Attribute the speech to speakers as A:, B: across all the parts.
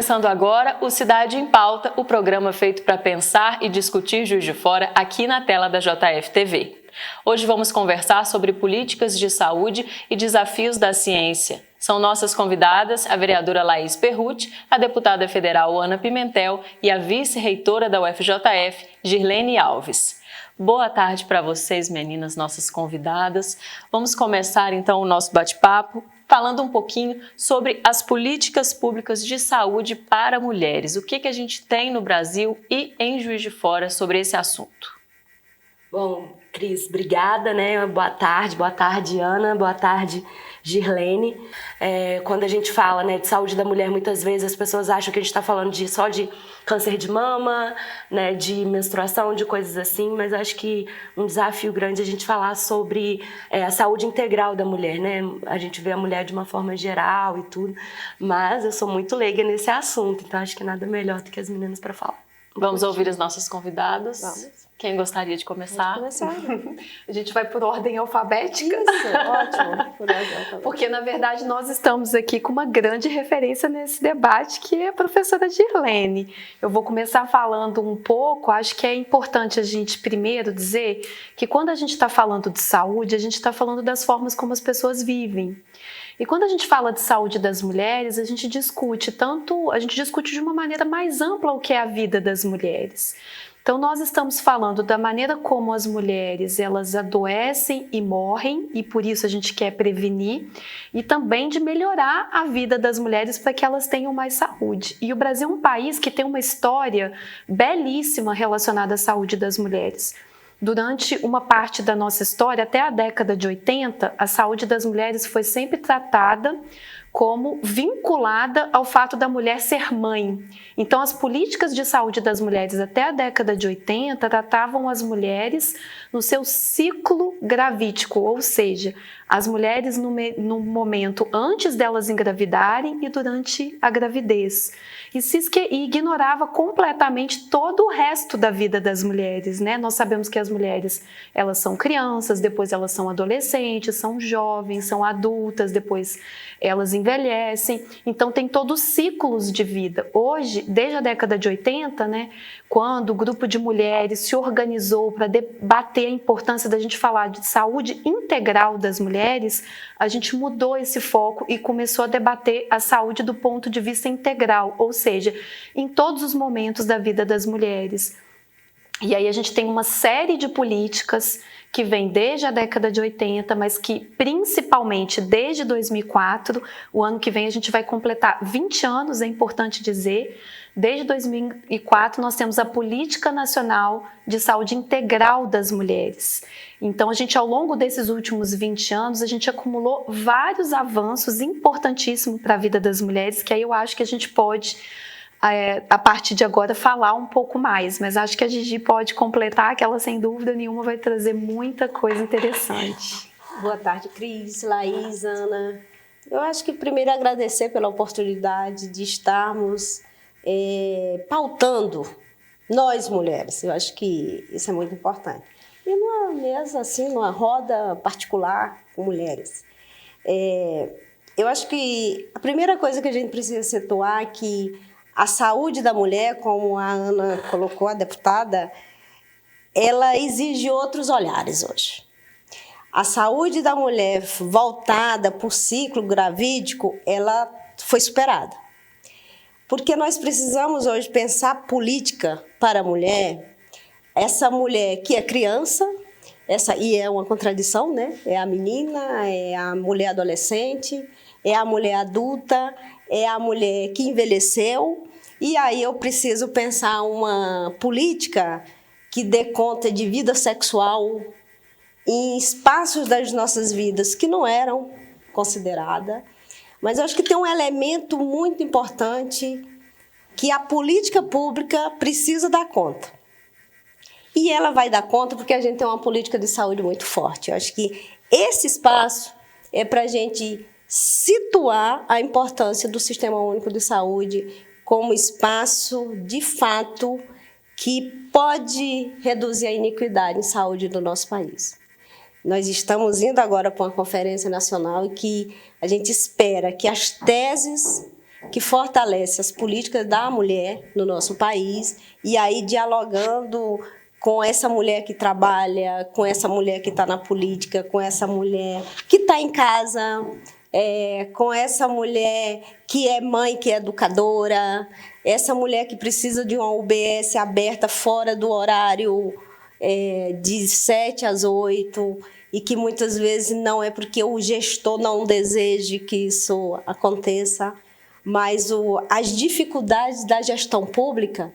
A: começando agora o Cidade em Pauta, o programa feito para pensar e discutir Juiz de Fora aqui na tela da JF TV. Hoje vamos conversar sobre políticas de saúde e desafios da ciência. São nossas convidadas a vereadora Laís Perrucci, a deputada federal Ana Pimentel e a vice-reitora da UFJF, Girlene Alves. Boa tarde para vocês, meninas, nossas convidadas. Vamos começar então o nosso bate-papo falando um pouquinho sobre as políticas públicas de saúde para mulheres. O que a gente tem no Brasil e em Juiz de Fora sobre esse assunto?
B: Bom, Cris, obrigada, né? Boa tarde, Ana, boa tarde, Girlene. Quando a gente fala, né, de saúde da mulher, muitas vezes as pessoas acham que a gente está falando só de câncer de mama, né, de menstruação, de coisas assim, mas acho que um desafio grande é a gente falar sobre a saúde integral da mulher, né? A gente vê a mulher de uma forma geral e tudo, mas eu sou muito leiga nesse assunto, então acho que nada melhor do que as meninas para falar.
A: Vamos ouvir as nossas convidadas.
B: Vamos.
A: Quem gostaria de começar?
C: A gente vai por ordem alfabética.
B: Isso, ótimo. Por ordem alfabética.
C: Porque, na verdade, nós estamos aqui com uma grande referência nesse debate, que é a professora Girlene. Eu vou começar falando um pouco, acho que é importante a gente primeiro dizer que quando a gente está falando de saúde, a gente está falando das formas como as pessoas vivem. E quando a gente fala de saúde das mulheres, a gente discute de uma maneira mais ampla o que é a vida das mulheres. Então nós estamos falando da maneira como as mulheres elas adoecem e morrem, e por isso a gente quer prevenir, e também de melhorar a vida das mulheres para que elas tenham mais saúde. E o Brasil é um país que tem uma história belíssima relacionada à saúde das mulheres. Durante uma parte da nossa história, até a década de 80, a saúde das mulheres foi sempre tratada como vinculada ao fato da mulher ser mãe. Então, as políticas de saúde das mulheres até a década de 80 tratavam as mulheres no seu ciclo gravídico, ou seja, as mulheres no momento antes delas engravidarem e durante a gravidez. E ignorava completamente todo o resto da vida das mulheres, né? Nós sabemos que as mulheres, elas são crianças, depois elas são adolescentes, são jovens, são adultas, depois elas envelhecem. Então tem todos os ciclos de vida. Hoje, desde a década de 80, né, quando o grupo de mulheres se organizou para debater a importância da gente falar de saúde integral das mulheres, a gente mudou esse foco e começou a debater a saúde do ponto de vista integral, ou seja, em todos os momentos da vida das mulheres. E aí a gente tem uma série de políticas que vem desde a década de 80, mas que principalmente desde 2004, o ano que vem a gente vai completar 20 anos, é importante dizer. Desde 2004 nós temos a Política Nacional de Saúde Integral das Mulheres. Então a gente, ao longo desses últimos 20 anos, a gente acumulou vários avanços importantíssimos para a vida das mulheres, que aí eu acho que a gente pode, a partir de agora, falar um pouco mais, mas acho que a Gigi pode completar, que ela sem dúvida nenhuma vai trazer muita coisa interessante.
D: Boa tarde, Cris, Laís, Ana. Eu acho que primeiro agradecer pela oportunidade de estarmos pautando nós mulheres. Eu acho que isso é muito importante. E numa mesa assim, numa roda particular com mulheres. Eu acho que a primeira coisa que a gente precisa situar é que a saúde da mulher, como a Ana colocou, a deputada, ela exige outros olhares hoje. A saúde da mulher voltada para o ciclo gravídico, ela foi superada. Porque nós precisamos hoje pensar política para a mulher, essa mulher que é criança, e é uma contradição, né? É a menina, é a mulher adolescente, é a mulher adulta, é a mulher que envelheceu, e aí eu preciso pensar uma política que dê conta de vida sexual em espaços das nossas vidas que não eram consideradas. Mas eu acho que tem um elemento muito importante que a política pública precisa dar conta. E ela vai dar conta porque a gente tem uma política de saúde muito forte. Eu acho que esse espaço é para a gente situar a importância do Sistema Único de Saúde como espaço, de fato, que pode reduzir a iniquidade em saúde do nosso país. Nós estamos indo agora para uma conferência nacional e que a gente espera que as teses que fortalece as políticas da mulher no nosso país, e aí dialogando com essa mulher que trabalha, com essa mulher que está na política, com essa mulher que está em casa, com essa mulher que é mãe, que é educadora, essa mulher que precisa de uma UBS aberta fora do horário de 7 às 8, e que muitas vezes não é porque o gestor não deseja que isso aconteça, mas as dificuldades da gestão pública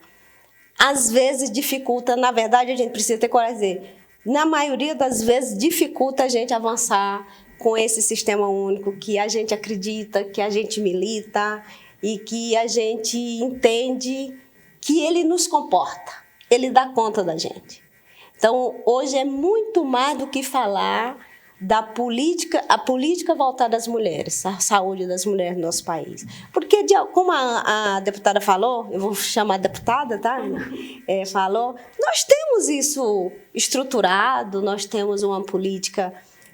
D: às vezes dificulta. Na verdade, a gente precisa ter coragem de dizer, na maioria das vezes dificulta a gente avançar com esse sistema único que a gente acredita, que a gente milita e que a gente entende que ele nos comporta, ele dá conta da gente. Então, hoje é muito mais do que falar da política, a política voltada às mulheres, a saúde das mulheres no nosso país. Porque, como a deputada falou, eu vou chamar a deputada, tá? Falou, nós temos isso estruturado, nós temos uma política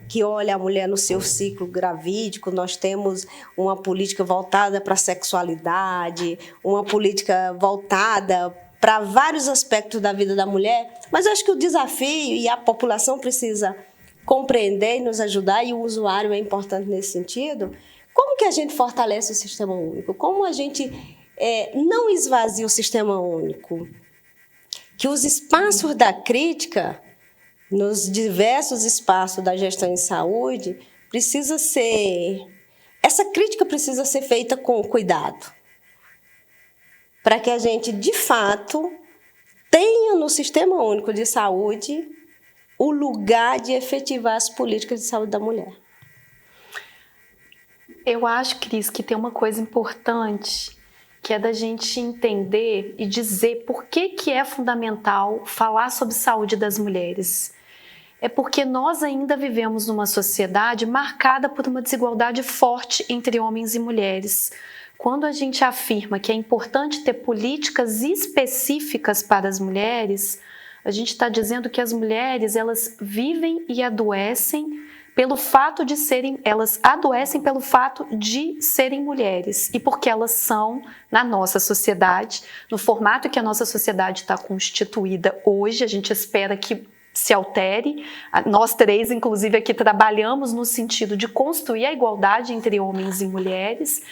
D: que olha a mulher no seu ciclo gravídico, nós temos uma política voltada para a sexualidade, uma política voltada para vários aspectos da vida da mulher, mas eu acho que o desafio e a população precisa compreender e nos ajudar, e o usuário é importante nesse sentido. Como que a gente fortalece o sistema único? Como a gente não esvazia o sistema único? Que os espaços da crítica, nos diversos espaços da gestão em saúde, essa crítica precisa ser feita com cuidado, para que a gente, de fato, tenha no Sistema Único de Saúde o lugar de efetivar as políticas de saúde da mulher.
C: Eu acho, Cris, que tem uma coisa importante, que é da gente entender e dizer por que é fundamental falar sobre saúde das mulheres. É porque nós ainda vivemos numa sociedade marcada por uma desigualdade forte entre homens e mulheres. Quando a gente afirma que é importante ter políticas específicas para as mulheres, a gente está dizendo que as mulheres, elas vivem e adoecem pelo fato de serem, elas adoecem pelo fato de serem mulheres, e porque elas são, na nossa sociedade, no formato que a nossa sociedade está constituída hoje, a gente espera que se altere. Nós três, inclusive, aqui trabalhamos no sentido de construir a igualdade entre homens e mulheres,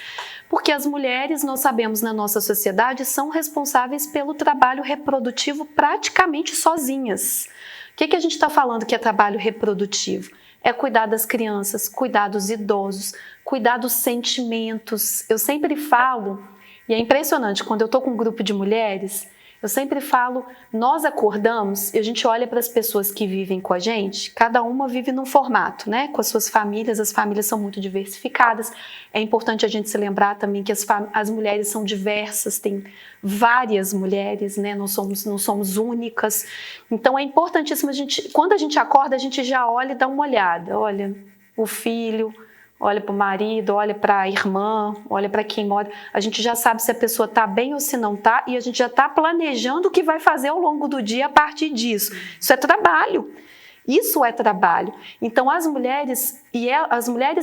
C: porque as mulheres, nós sabemos, na nossa sociedade, são responsáveis pelo trabalho reprodutivo praticamente sozinhas. O que a gente está falando que é trabalho reprodutivo? É cuidar das crianças, cuidar dos idosos, cuidar dos sentimentos. Eu sempre falo, e é impressionante, quando eu estou com um grupo de mulheres, eu sempre falo, nós acordamos e a gente olha para as pessoas que vivem com a gente, cada uma vive num formato, né? Com as suas famílias, as famílias são muito diversificadas. É importante a gente se lembrar também que as mulheres são diversas, tem várias mulheres, né? Não somos únicas. Então é importantíssimo, quando a gente acorda, a gente já olha e dá uma olhada. Olha o filho, olha para o marido, olha para a irmã, olha para quem mora. A gente já sabe se a pessoa está bem ou se não está, e a gente já está planejando o que vai fazer ao longo do dia a partir disso. Isso é trabalho. Isso é trabalho. Então, as mulheres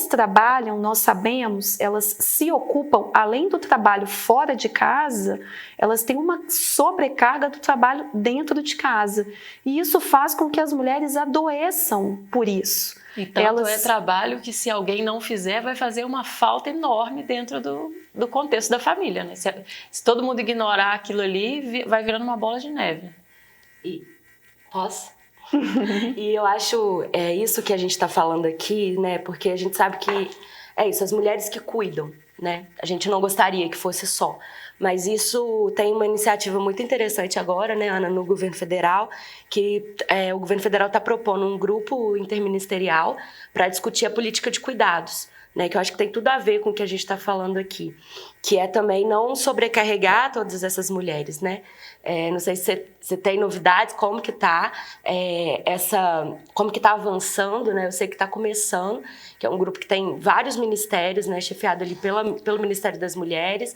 C: trabalham, nós sabemos, elas se ocupam, além do trabalho fora de casa, elas têm uma sobrecarga do trabalho dentro de casa. E isso faz com que as mulheres adoeçam por isso.
A: E tanto é trabalho que, se alguém não fizer, vai fazer uma falta enorme dentro do contexto da família, né? Se todo mundo ignorar aquilo ali, vai virando uma bola de neve.
B: Posso? E eu acho isso que a gente está falando aqui, né? Porque a gente sabe que é isso, as mulheres que cuidam, né? A gente não gostaria que fosse só. Mas isso tem uma iniciativa muito interessante agora, né, Ana, no governo federal, que o governo federal está propondo um grupo interministerial para discutir a política de cuidados, né, que eu acho que tem tudo a ver com o que a gente está falando aqui, que é também não sobrecarregar todas essas mulheres, né? Não sei se você tem novidades, como que está como que está avançando, né? Eu sei que está começando, que é um grupo que tem vários ministérios, né, chefiado ali pelo Ministério das Mulheres.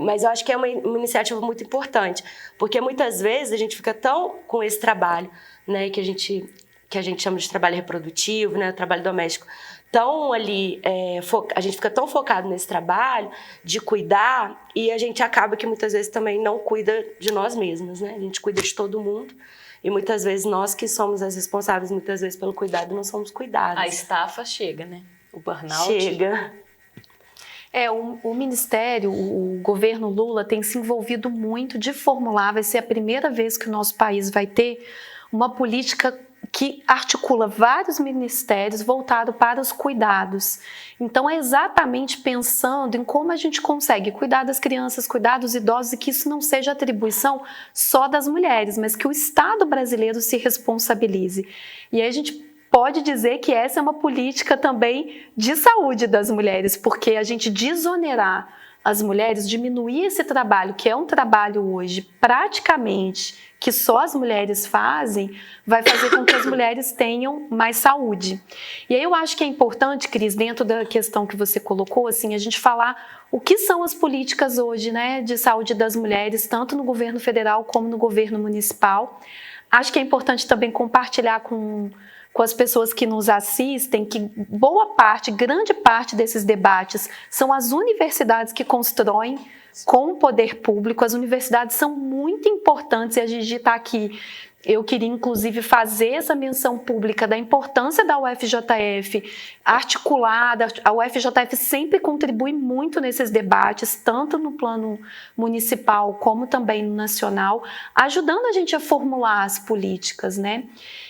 B: Mas eu acho que é uma iniciativa muito importante, porque muitas vezes a gente fica tão com esse trabalho, né, que que a gente chama de trabalho reprodutivo, né, o trabalho doméstico, tão ali, a gente fica tão focado nesse trabalho de cuidar e a gente acaba que muitas vezes também não cuida de nós mesmos, né? A gente cuida de todo mundo e muitas vezes nós que somos as responsáveis, muitas vezes pelo cuidado, não somos cuidados.
A: A estafa chega, né? O burnout.
B: Chega.
C: O Ministério, o governo Lula tem se envolvido muito de formular, vai ser a primeira vez que o nosso país vai ter uma política que articula vários ministérios voltado para os cuidados. Então é exatamente pensando em como a gente consegue cuidar das crianças, cuidar dos idosos e que isso não seja atribuição só das mulheres, mas que o Estado brasileiro se responsabilize. E aí a gente pode dizer que essa é uma política também de saúde das mulheres, porque a gente desonerar as mulheres, diminuir esse trabalho, que é um trabalho hoje praticamente que só as mulheres fazem, vai fazer com que as mulheres tenham mais saúde. E aí eu acho que é importante, Cris, dentro da questão que você colocou, assim, a gente falar o que são as políticas hoje, né, de saúde das mulheres, tanto no governo federal como no governo municipal. Acho que é importante também compartilhar com as pessoas que nos assistem, que boa parte, grande parte desses debates são as universidades que constroem com o poder público. As universidades são muito importantes e a gente está aqui. Eu queria, inclusive, fazer essa menção pública da importância da UFJF articulada. A UFJF sempre contribui muito nesses debates, tanto no plano municipal como também no nacional, ajudando a gente a formular as políticas, né?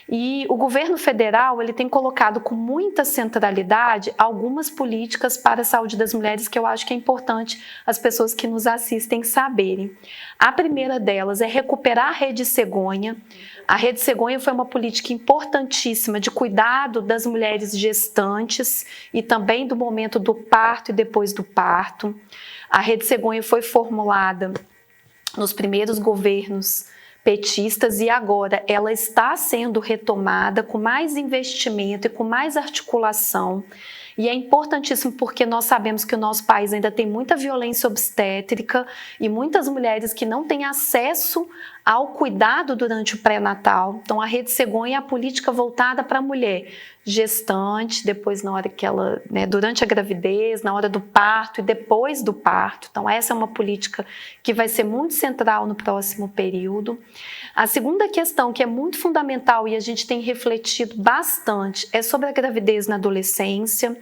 C: E o governo federal ele tem colocado com muita centralidade algumas políticas para a saúde das mulheres que eu acho que é importante as pessoas que nos assistem saberem. A primeira delas é recuperar a Rede Cegonha. A Rede Cegonha foi uma política importantíssima de cuidado das mulheres gestantes e também do momento do parto e depois do parto. A Rede Cegonha foi formulada nos primeiros governos petistas e agora ela está sendo retomada com mais investimento e com mais articulação. E é importantíssimo porque nós sabemos que o nosso país ainda tem muita violência obstétrica e muitas mulheres que não têm acesso ao cuidado durante o pré-natal. Então a Rede Cegonha é a política voltada para a mulher gestante, depois na hora que ela, né, durante a gravidez, na hora do parto e depois do parto. Então essa é uma política que vai ser muito central no próximo período. A segunda questão que é muito fundamental e a gente tem refletido bastante é sobre a gravidez na adolescência.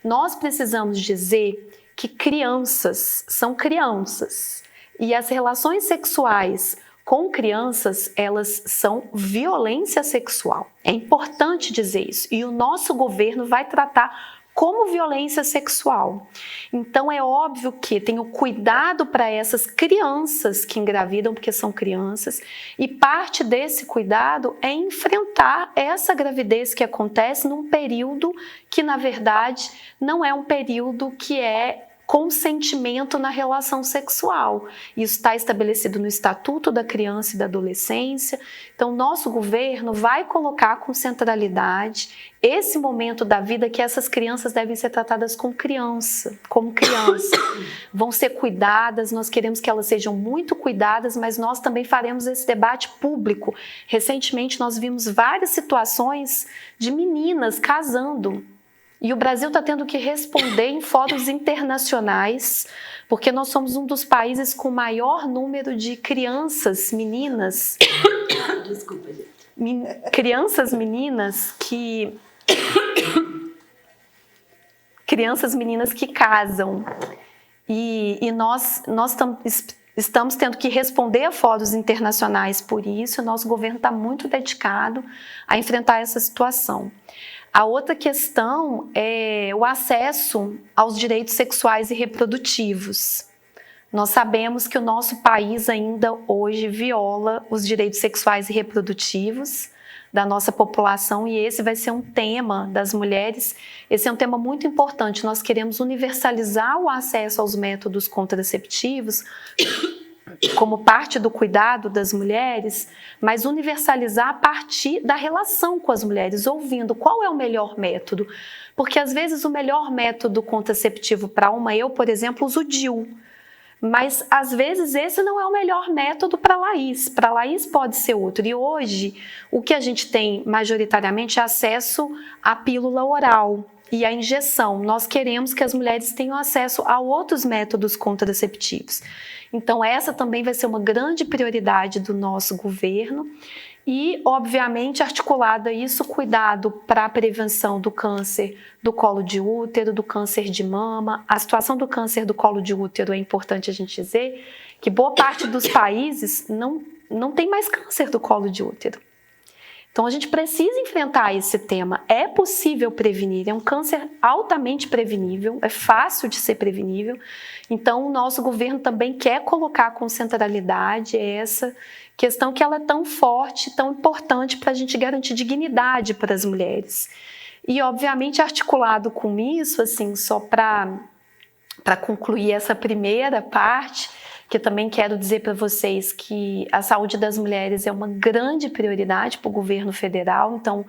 C: Nós precisamos dizer que crianças são crianças e as relações sexuais com crianças, elas são violência sexual. É importante dizer isso. E o nosso governo vai tratar como violência sexual. Então é óbvio que tem o cuidado para essas crianças que engravidam, porque são crianças, e parte desse cuidado é enfrentar essa gravidez que acontece num período que, na verdade, não é um período que é consentimento na relação sexual. Isso está estabelecido no Estatuto da Criança e da Adolescência. Então, nosso governo vai colocar com centralidade esse momento da vida que essas crianças devem ser tratadas como criança. Vão ser cuidadas, nós queremos que elas sejam muito cuidadas, mas nós também faremos esse debate público. Recentemente, nós vimos várias situações de meninas casando. E o Brasil está tendo que responder em fóruns internacionais, porque nós somos um dos países com maior número de crianças, meninas.
B: Desculpa, gente.
C: Crianças meninas que casam. E nós estamos tendo que responder a fóruns internacionais por isso. O nosso governo está muito dedicado a enfrentar essa situação. A outra questão é o acesso aos direitos sexuais e reprodutivos. Nós sabemos que o nosso país ainda hoje viola os direitos sexuais e reprodutivos da nossa população e esse vai ser um tema das mulheres, esse é um tema muito importante. Nós queremos universalizar o acesso aos métodos contraceptivos como parte do cuidado das mulheres, mas universalizar a partir da relação com as mulheres, ouvindo qual é o melhor método. Porque às vezes o melhor método contraceptivo para eu, por exemplo, uso o DIU, mas às vezes esse não é o melhor método para Laís. Para Laís pode ser outro. E hoje o que a gente tem majoritariamente é acesso à pílula oral e à injeção. Nós queremos que as mulheres tenham acesso a outros métodos contraceptivos. Então essa também vai ser uma grande prioridade do nosso governo. E, obviamente, articulado a isso, cuidado para a prevenção do câncer do colo de útero, do câncer de mama. A situação do câncer do colo de útero é importante a gente dizer que boa parte dos países não tem mais câncer do colo de útero. Então, a gente precisa enfrentar esse tema. É possível prevenir, é um câncer altamente prevenível, é fácil de ser prevenível. Então, o nosso governo também quer colocar com centralidade essa questão que ela é tão forte, tão importante para a gente garantir dignidade para as mulheres. E, obviamente, articulado com isso, assim, só para concluir essa primeira parte, que eu também quero dizer para vocês que a saúde das mulheres é uma grande prioridade para o governo federal, então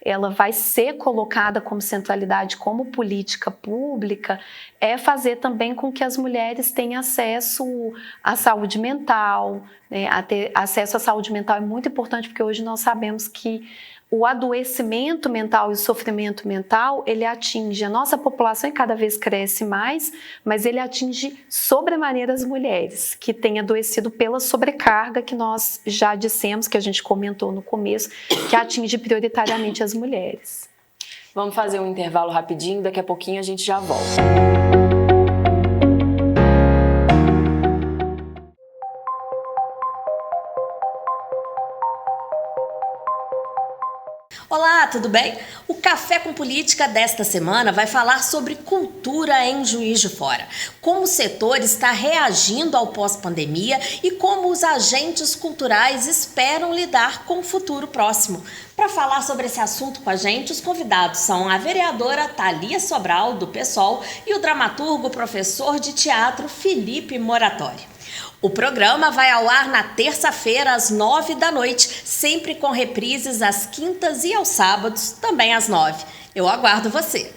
C: ela vai ser colocada como centralidade, como política pública, é fazer também com que as mulheres tenham acesso à saúde mental, né? A ter acesso à saúde mental é muito importante, porque hoje nós sabemos que o adoecimento mental e o sofrimento mental, ele atinge a nossa população e cada vez cresce mais, mas ele atinge sobremaneira as mulheres que têm adoecido pela sobrecarga que nós já dissemos, que a gente comentou no começo, que atinge prioritariamente as mulheres.
A: Vamos fazer um intervalo rapidinho, daqui a pouquinho a gente já volta.
E: Olá, tudo bem? O Café com Política desta semana vai falar sobre cultura em Juiz de Fora. Como o setor está reagindo ao pós-pandemia e como os agentes culturais esperam lidar com o futuro próximo. Para falar sobre esse assunto com a gente, os convidados são a vereadora Thalia Sobral, do PSOL, e o dramaturgo professor de teatro Felipe Moratori. O programa vai ao ar na terça-feira, às 9 da noite, sempre com reprises às quintas e aos sábados, também às 9. Eu aguardo você!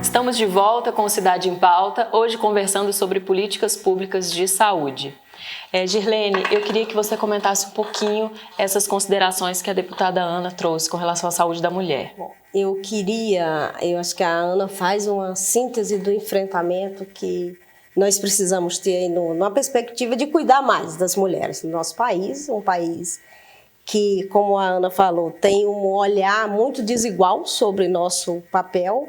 A: Estamos de volta com Cidade em Pauta, hoje conversando sobre políticas públicas de saúde. Girlene, eu queria que você comentasse um pouquinho essas considerações que a deputada Ana trouxe com relação à saúde da mulher.
D: Bom, eu acho que a Ana faz uma síntese do enfrentamento que nós precisamos ter numa perspectiva de cuidar mais das mulheres no nosso país, um país que, como a Ana falou, tem um olhar muito desigual sobre nosso papel.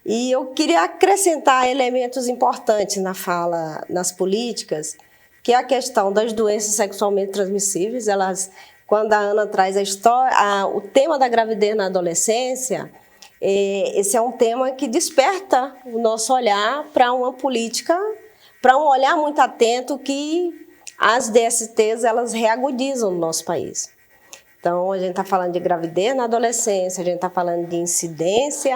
D: E eu queria acrescentar elementos importantes na fala, nas políticas, que é a questão das doenças sexualmente transmissíveis. Quando a Ana traz o tema da gravidez na adolescência, esse é um tema que desperta o nosso olhar para uma política, para um olhar muito atento que as DSTs elas reagudizam no nosso país. Então, a gente está falando de gravidez na adolescência, a gente está falando de incidência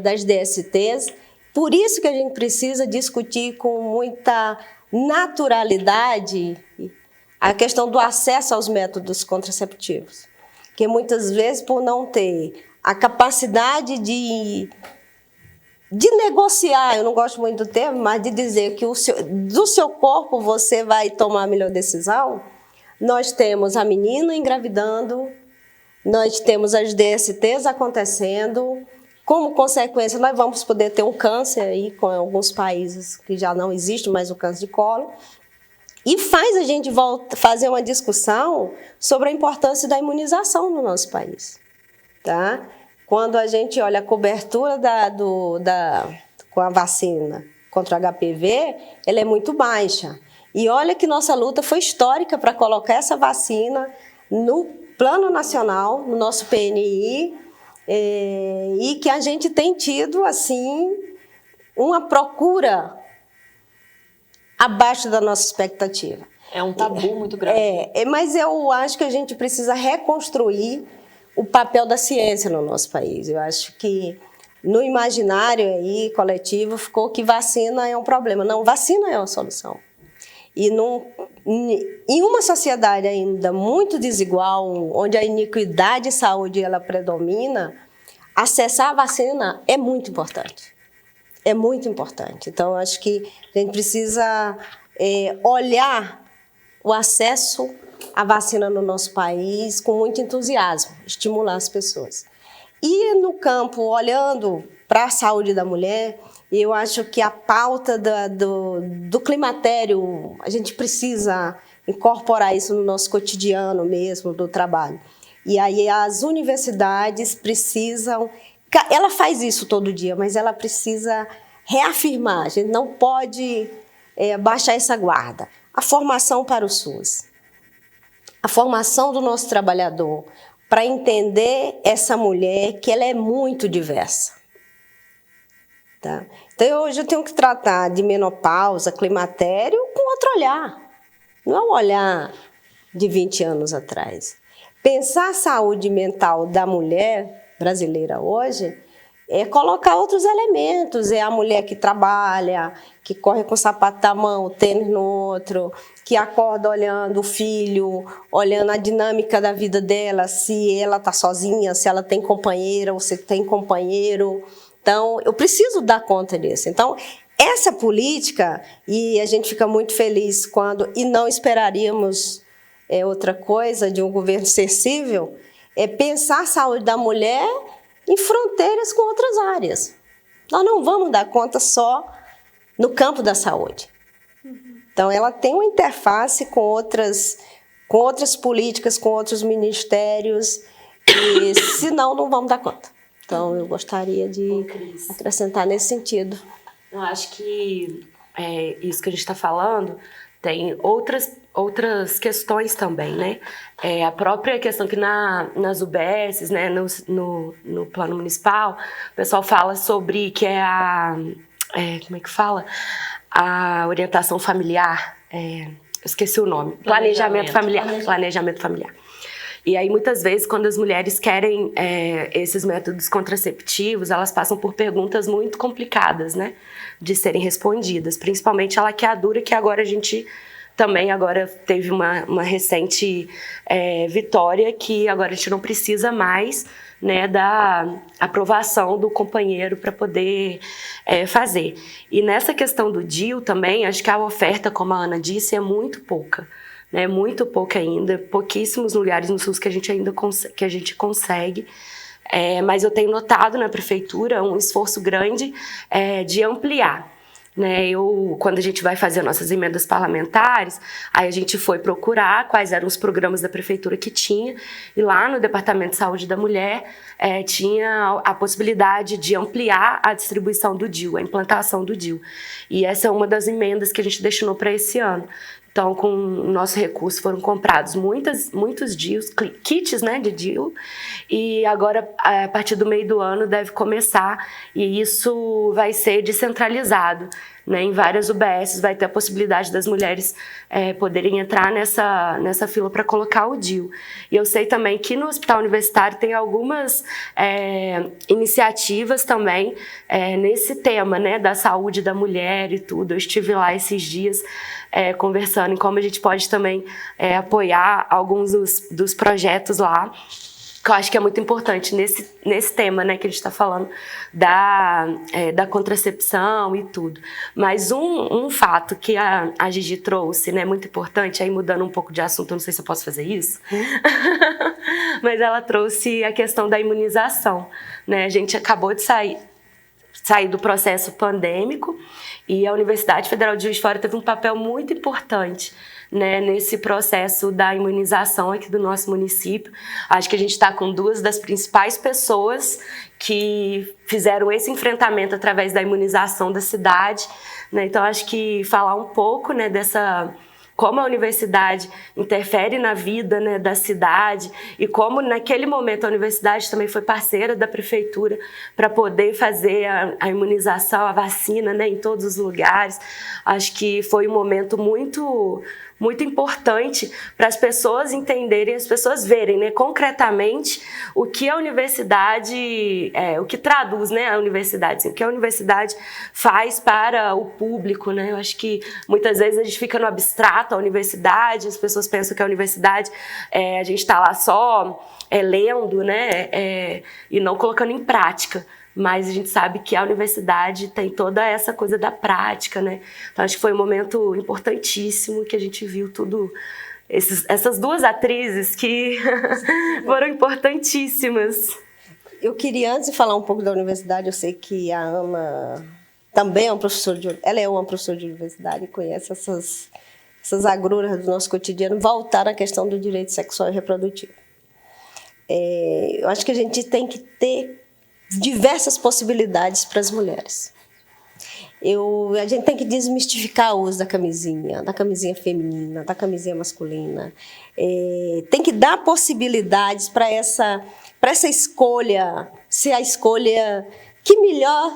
D: das DSTs. Por isso que a gente precisa discutir com muita naturalidade a questão do acesso aos métodos contraceptivos. Que muitas vezes, por não ter a capacidade de negociar, eu não gosto muito do termo, mas de dizer que do seu corpo você vai tomar a melhor decisão, nós temos a menina engravidando, nós temos as DSTs acontecendo. Como consequência, nós vamos poder ter um câncer aí com alguns países que já não existe mais o câncer de colo. E faz a gente fazer uma discussão sobre a importância da imunização no nosso país. Tá? Quando a gente olha a cobertura com a vacina contra o HPV, ela é muito baixa. E olha que nossa luta foi histórica para colocar essa vacina no plano nacional, no nosso PNI, e que a gente tem tido, assim, uma procura abaixo da nossa expectativa.
A: É um tabu muito grande.
D: Mas eu acho que a gente precisa reconstruir o papel da ciência no nosso país. Eu acho que no imaginário aí coletivo ficou que vacina é um problema. Não, vacina é uma solução. E em uma sociedade ainda muito desigual, onde a iniquidade de saúde ela predomina, acessar a vacina é muito importante. É muito importante. Então, acho que a gente precisa olhar o acesso à vacina no nosso país com muito entusiasmo, estimular as pessoas. E no campo, olhando para a saúde da mulher, eu acho que a pauta do climatério, a gente precisa incorporar isso no nosso cotidiano mesmo, do trabalho. E aí as universidades precisam... Ela faz isso todo dia, mas ela precisa reafirmar. A gente não pode baixar essa guarda. A formação para o SUS. A formação do nosso trabalhador para entender essa mulher que ela é muito diversa. Tá? Então, hoje eu tenho que tratar de menopausa, climatério com outro olhar. Não é um olhar de 20 anos atrás. Pensar a saúde mental da mulher brasileira hoje é colocar outros elementos. É a mulher que trabalha, que corre com o sapato na mão, o tênis no outro, que acorda olhando o filho, olhando a dinâmica da vida dela, se ela está sozinha, se ela tem companheira ou se tem companheiro. Então, eu preciso dar conta disso. Então, essa política, e a gente fica muito feliz quando, e não esperaríamos outra coisa de um governo sensível, é pensar a saúde da mulher em fronteiras com outras áreas. Nós não vamos dar conta só no campo da saúde. Então, ela tem uma interface com outras políticas, com outros ministérios, e senão não vamos dar conta. Então, eu gostaria de acrescentar nesse sentido.
B: Eu acho que isso que a gente está falando tem outras questões também, né? A própria questão que nas UBSs, né, no plano municipal, o pessoal fala sobre que como é que fala? A orientação familiar, eu esqueci o nome, planejamento familiar. E aí, muitas vezes, quando as mulheres querem esses métodos contraceptivos, elas passam por perguntas muito complicadas, né, de serem respondidas, principalmente a laqueadura, que agora a gente também teve uma recente vitória, que agora a gente não precisa mais, né, da aprovação do companheiro para poder fazer. E nessa questão do DIU também, acho que a oferta, como a Ana disse, é muito pouca. Né, muito pouco ainda, pouquíssimos lugares no SUS que a gente ainda consegue, mas eu tenho notado na prefeitura um esforço grande de ampliar. Né, quando a gente vai fazer nossas emendas parlamentares, aí a gente foi procurar quais eram os programas da prefeitura que tinha, e lá no Departamento de Saúde da Mulher tinha a possibilidade de ampliar a distribuição do DIU, a implantação do DIU. E essa é uma das emendas que a gente destinou para esse ano. Então, com o nosso recurso, foram comprados muitos DIUs, kits, né, de DIU, e agora, a partir do meio do ano, deve começar, e isso vai ser descentralizado. Né, em várias UBSs vai ter a possibilidade das mulheres poderem entrar nessa fila para colocar o DIU. E eu sei também que no Hospital Universitário tem algumas iniciativas também nesse tema, né, da saúde da mulher e tudo. Eu estive lá esses dias conversando em como a gente pode também apoiar alguns dos projetos lá, que eu acho que é muito importante nesse tema, né, que a gente está falando da contracepção e tudo. Mas um fato que a Gigi trouxe, né, muito importante, aí mudando um pouco de assunto, eu não sei se eu posso fazer isso, mas ela trouxe a questão da imunização. Né? A gente acabou de sair do processo pandêmico e a Universidade Federal de Juiz de Fora teve um papel muito importante, né, nesse processo da imunização aqui do nosso município. Acho que a gente está com duas das principais pessoas que fizeram esse enfrentamento através da imunização da cidade. Né? Então, acho que falar um pouco, né, como a universidade interfere na vida, né, da cidade e como naquele momento a universidade também foi parceira da prefeitura para poder fazer a imunização, a vacina, né, em todos os lugares. Acho que foi um momento muito muito importante para as pessoas entenderem, as pessoas verem, né, concretamente o que a universidade, o que traduz, né, a universidade, assim, o que a universidade faz para o público, né? Eu acho que muitas vezes a gente fica no abstrato, a universidade, as pessoas pensam que a universidade, a gente está lá só lendo, né, e não colocando em prática. Mas a gente sabe que a universidade tem toda essa coisa da prática, né? Então acho que foi um momento importantíssimo que a gente viu tudo, essas duas atrizes que foram importantíssimas.
D: Eu queria, antes de falar um pouco da universidade, eu sei que a Ana também é uma professora de universidade e conhece essas agruras do nosso cotidiano, voltar à questão do direito sexual e reprodutivo. Eu acho que a gente tem que ter diversas possibilidades para as mulheres. A gente tem que desmistificar o uso da camisinha feminina, da camisinha masculina. Tem que dar possibilidades para essa escolha ser a escolha que melhor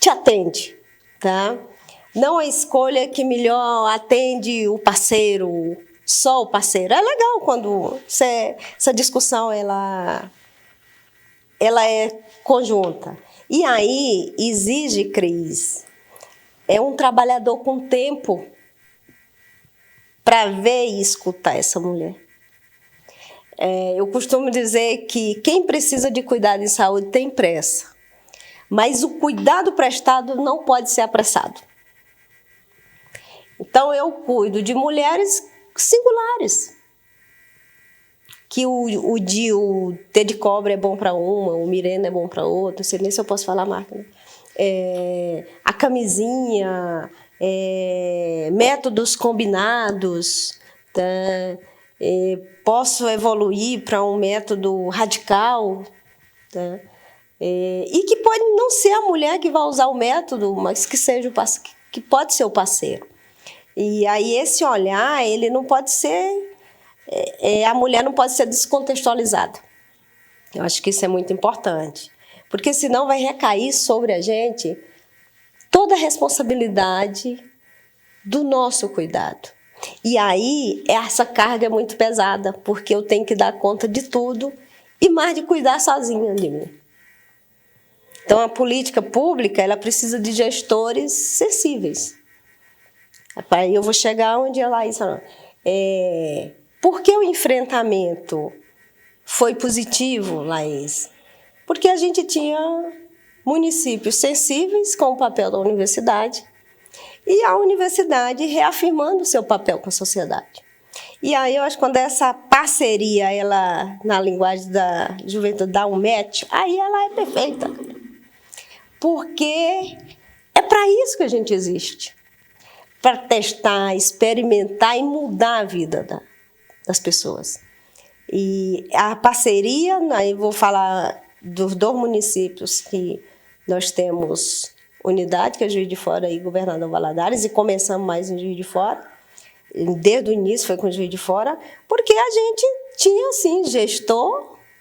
D: te atende, tá? Não a escolha que melhor atende o parceiro, só o parceiro. É legal quando essa discussão ela é conjunta. E aí exige, Cris, um trabalhador com tempo para ver e escutar essa mulher. Eu costumo dizer que quem precisa de cuidado em saúde tem pressa, mas o cuidado prestado não pode ser apressado. Então eu cuido de mulheres singulares, que o T de cobra é bom para uma, o Mirena é bom para outra, não sei nem se eu posso falar a marca, né? A camisinha, métodos combinados, tá? Posso evoluir para um método radical, tá? E que pode não ser a mulher que vai usar o método, mas que pode ser o parceiro. E aí esse olhar, ele não pode ser... a mulher não pode ser descontextualizada. Eu acho que isso é muito importante. Porque senão vai recair sobre a gente toda a responsabilidade do nosso cuidado. E aí essa carga é muito pesada, porque eu tenho que dar conta de tudo e mais de cuidar sozinha de mim. Então a política pública, ela precisa de gestores sensíveis. Aí eu vou chegar onde a Laís falou. Por que o enfrentamento foi positivo, Laís? Porque a gente tinha municípios sensíveis com o papel da universidade e a universidade reafirmando o seu papel com a sociedade. E aí eu acho que quando essa parceria, ela, na linguagem da juventude, dá um match, aí ela é perfeita. Porque é para isso que a gente existe. Para testar, experimentar e mudar a vida das pessoas. E a parceria, aí vou falar dos 2 municípios que nós temos unidade, que é Juiz de Fora e Governador Valadares, e começamos mais em Juiz de Fora, desde o início foi com Juiz de Fora, porque a gente tinha, assim,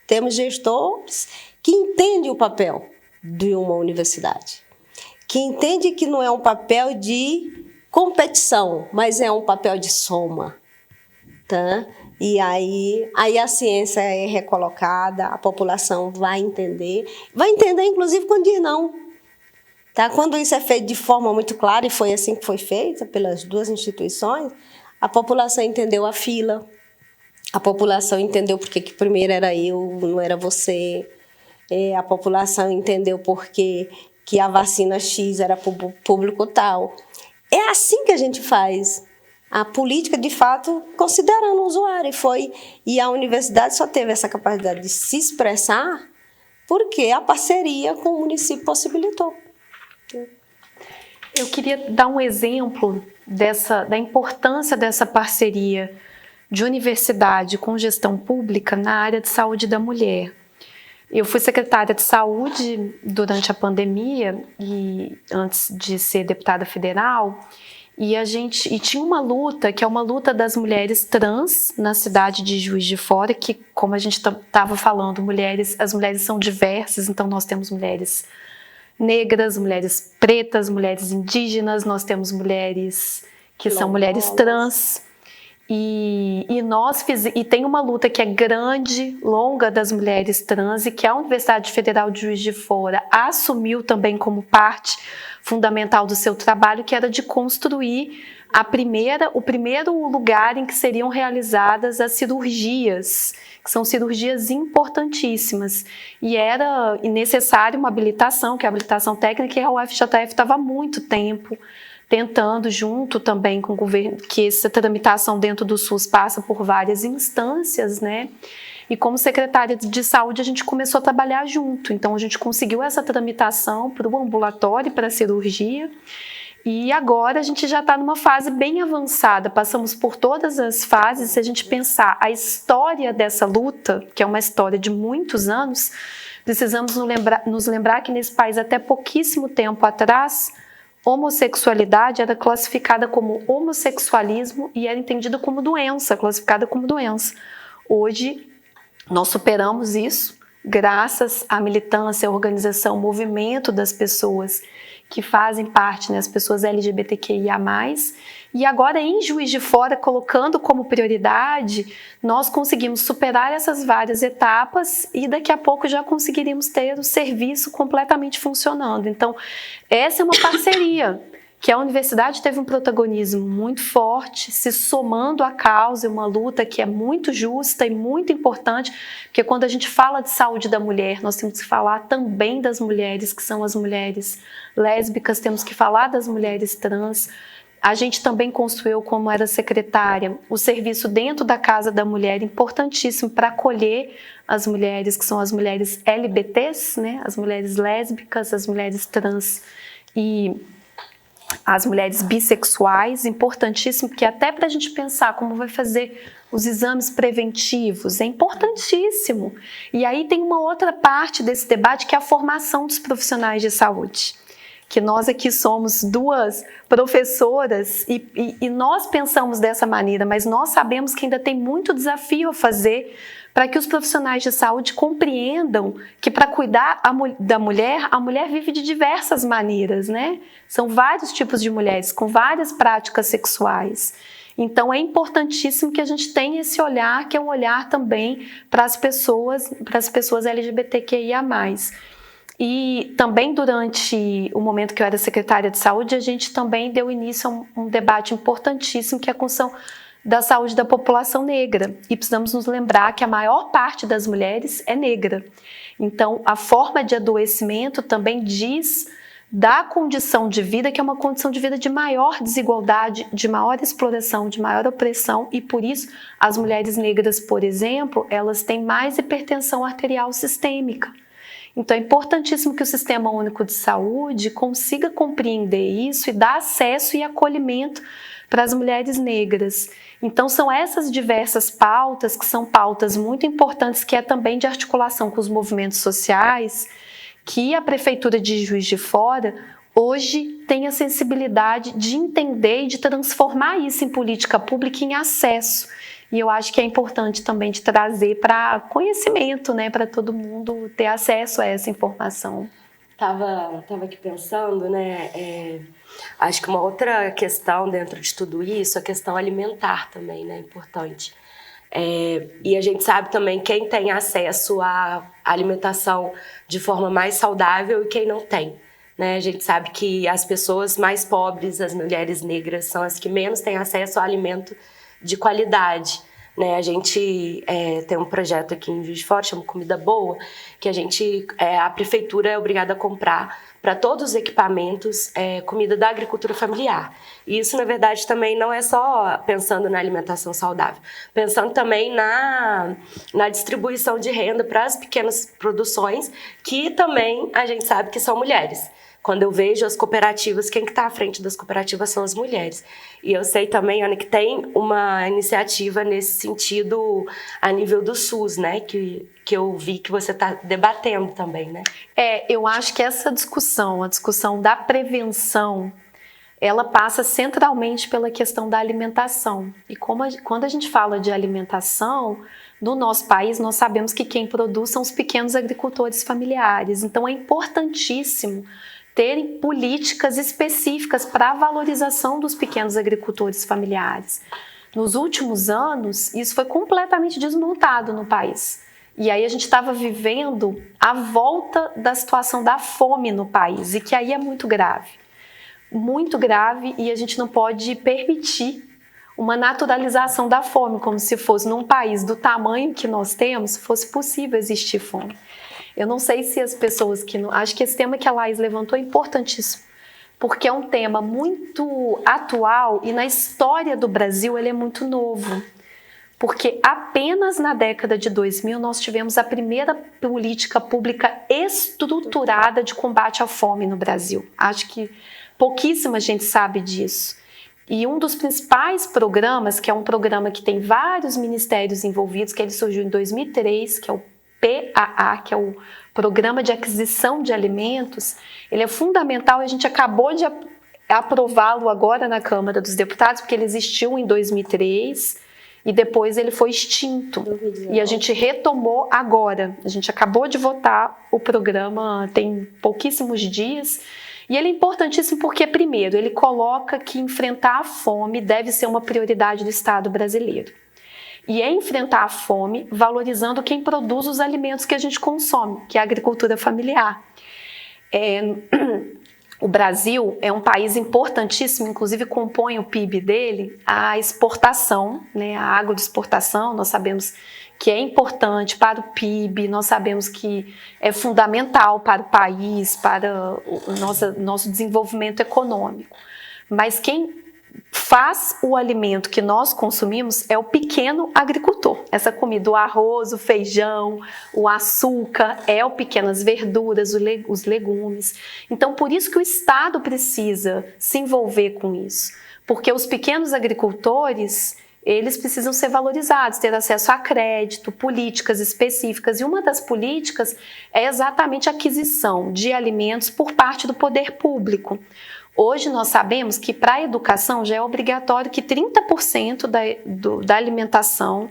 D: temos gestores que entendem o papel de uma universidade, que entendem que não é um papel de competição, mas é um papel de soma, tá? E aí a ciência é recolocada, a população vai entender inclusive quando diz não. Tá? Quando isso é feito de forma muito clara, e foi assim que foi feito pelas 2 instituições, a população entendeu a fila, a população entendeu porque que primeiro era eu, não era você, a população entendeu porque que a vacina X era para o público tal. É assim que a gente faz a política, de fato, considerando o usuário. E a universidade só teve essa capacidade de se expressar porque a parceria com o município possibilitou.
C: Eu queria dar um exemplo da importância dessa parceria de universidade com gestão pública na área de saúde da mulher. Eu fui secretária de saúde durante a pandemia e antes de ser deputada federal, e tinha uma luta, que é uma luta das mulheres trans na cidade de Juiz de Fora, que, como a gente estava falando, as mulheres são diversas, então nós temos mulheres negras, mulheres pretas, mulheres indígenas, nós temos mulheres que são mulheres trans, E tem uma luta que é grande, longa das mulheres trans e que a Universidade Federal de Juiz de Fora assumiu também como parte fundamental do seu trabalho, que era de construir o primeiro lugar em que seriam realizadas as cirurgias, que são cirurgias importantíssimas. E era necessária uma habilitação, que é a habilitação técnica, e a UFJF estava há muito tempo tentando, junto também com o governo, que essa tramitação dentro do SUS passa por várias instâncias, né? E como secretária de saúde, a gente começou a trabalhar junto. Então, a gente conseguiu essa tramitação para o ambulatório e para a cirurgia. E agora a gente já está numa fase bem avançada, passamos por todas as fases. Se a gente pensar a história dessa luta, que é uma história de muitos anos, precisamos nos lembrar que nesse país, até pouquíssimo tempo atrás, homossexualidade era classificada como homossexualismo e era entendida como doença, classificada como doença. Hoje, nós superamos isso, graças à militância, à organização, ao movimento das pessoas que fazem parte, né, as pessoas LGBTQIA+, e agora em Juiz de Fora, colocando como prioridade, nós conseguimos superar essas várias etapas e daqui a pouco já conseguiríamos ter o serviço completamente funcionando. Então, essa é uma parceria que a universidade teve um protagonismo muito forte, se somando à causa, uma luta que é muito justa e muito importante, porque quando a gente fala de saúde da mulher, nós temos que falar também das mulheres, que são as mulheres lésbicas, temos que falar das mulheres trans. A gente também construiu, como era secretária, o serviço dentro da Casa da Mulher, importantíssimo para acolher as mulheres, que são as mulheres LBTs, né? As mulheres lésbicas, as mulheres trans e as mulheres bissexuais, importantíssimo, porque até para a gente pensar como vai fazer os exames preventivos, é importantíssimo. E aí tem uma outra parte desse debate, que é a formação dos profissionais de saúde, que nós aqui somos duas professoras e nós pensamos dessa maneira, mas nós sabemos que ainda tem muito desafio a fazer para que os profissionais de saúde compreendam que para cuidar da mulher, a mulher vive de diversas maneiras, né? São vários tipos de mulheres, com várias práticas sexuais. Então é importantíssimo que a gente tenha esse olhar, que é um olhar também para as pessoas LGBTQIA+. E também durante o momento que eu era secretária de saúde, a gente também deu início a um debate importantíssimo, que é a construção da saúde da população negra. E precisamos nos lembrar que a maior parte das mulheres é negra. Então, a forma de adoecimento também diz da condição de vida, que é uma condição de vida de maior desigualdade, de maior exploração, de maior opressão, e por isso as mulheres negras, por exemplo, elas têm mais hipertensão arterial sistêmica. Então é importantíssimo que o Sistema Único de Saúde consiga compreender isso e dar acesso e acolhimento para as mulheres negras. Então são essas diversas pautas, que são pautas muito importantes, que é também de articulação com os movimentos sociais, que a Prefeitura de Juiz de Fora hoje tem a sensibilidade de entender e de transformar isso em política pública, em acesso. E eu acho que é importante também de trazer para conhecimento, né, para todo mundo ter acesso a essa informação.
B: Tava aqui pensando, né, acho que uma outra questão dentro de tudo isso, a questão alimentar também, né, importante. E a gente sabe também quem tem acesso à alimentação de forma mais saudável e quem não tem, né? A gente sabe que as pessoas mais pobres, as mulheres negras, são as que menos têm acesso a alimento de qualidade, né? A gente tem um projeto aqui em Juiz de Fora, chama Comida Boa, que a prefeitura é obrigada a comprar para todos os equipamentos comida da agricultura familiar. E isso, na verdade, também não é só pensando na alimentação saudável, pensando também na distribuição de renda para as pequenas produções, que também a gente sabe que são mulheres. Quando eu vejo as cooperativas, quem que está à frente das cooperativas são as mulheres. E eu sei também, Ana, que tem uma iniciativa nesse sentido a nível do SUS, né? Que eu vi que você está debatendo também, né?
C: Eu acho que essa discussão, a discussão da prevenção, ela passa centralmente pela questão da alimentação. E quando a gente fala de alimentação, no nosso país, nós sabemos que quem produz são os pequenos agricultores familiares. Então, é importantíssimo terem políticas específicas para a valorização dos pequenos agricultores familiares. Nos últimos anos, isso foi completamente desmontado no país. E aí a gente estava vivendo a volta da situação da fome no país, e que aí é muito grave, e a gente não pode permitir uma naturalização da fome, como se fosse num país do tamanho que nós temos, fosse possível existir fome. Eu não sei se as pessoas que... Acho que esse tema que a Laís levantou é importantíssimo, porque é um tema muito atual e na história do Brasil ele é muito novo. Porque apenas na década de 2000 nós tivemos a primeira política pública estruturada de combate à fome no Brasil. Acho que pouquíssima gente sabe disso. E um dos principais programas, que é um programa que tem vários ministérios envolvidos, que ele surgiu em 2003, que é o PAA, que é o Programa de Aquisição de Alimentos, ele é fundamental e a gente acabou de aprová-lo agora na Câmara dos Deputados, porque ele existiu em 2003 e depois ele foi extinto. E a gente retomou agora. A gente acabou de votar o programa tem pouquíssimos dias. E ele é importantíssimo porque, primeiro, ele coloca que enfrentar a fome deve ser uma prioridade do Estado brasileiro. E é enfrentar a fome valorizando quem produz os alimentos que a gente consome, que é a agricultura familiar. O Brasil é um país importantíssimo, inclusive compõe o PIB dele a exportação, né, a agroexportação. Nós sabemos que é importante para o PIB, nós sabemos que é fundamental para o país, para o nosso desenvolvimento econômico. Mas quem faz o alimento que nós consumimos é o pequeno agricultor. Essa comida, o arroz, o feijão, o açúcar, as verduras, os legumes. Então, por isso que o Estado precisa se envolver com isso. Porque os pequenos agricultores, eles precisam ser valorizados, ter acesso a crédito, políticas específicas. E uma das políticas é exatamente a aquisição de alimentos por parte do poder público. Hoje nós sabemos que para a educação já é obrigatório que 30% da alimentação